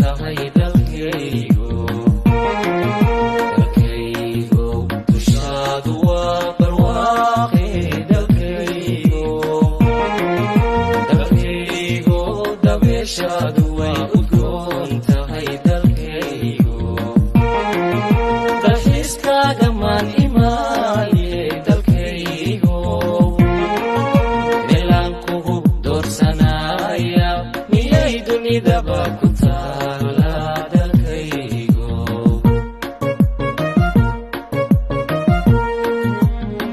tahay dalkaygo dushaadu waa barwaaqe dalkaygo dabeeshaadu way udgoon tahay dalkaygo dalxiiskaaga maan imaaye dalkaygo meelaan kugu doorsanaya miyay dunidaba ku taala dalkaygo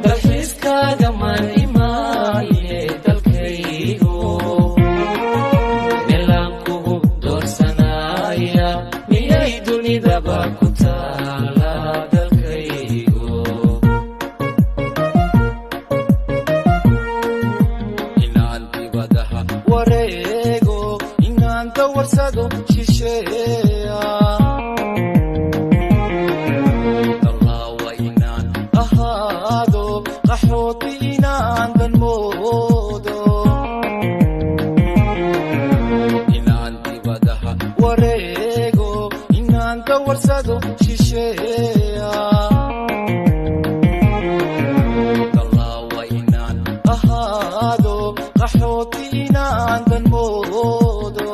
dalxiiskaaga maan imaaye dalkaygo meelaan kugu doorsanaya miyay dunidaba ku taala dalkaygo inaan dibadaha wareego inaan dawarsado shisheeya dallaawa inaan ahaado qaxooti inaan danmoodo inaan dibadaha wareego inaan dawarsado shisheeya dallaawa inaan ahaado qaxooti inaan danmoodo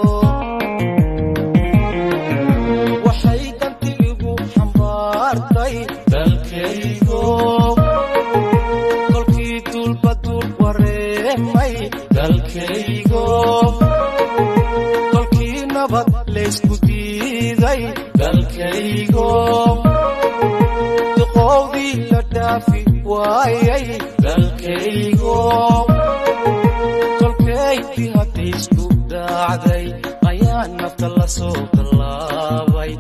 waxay dantiigu xambaartay dalkaygo kolkii dulba dul wareemay dalkaygo kolkii nabad laysku diiday dalkaygo duqowdii la dhaafi waayay dalkaygo kolkaydii haddaysku dhaacday ayaa nafta la soo tallaabay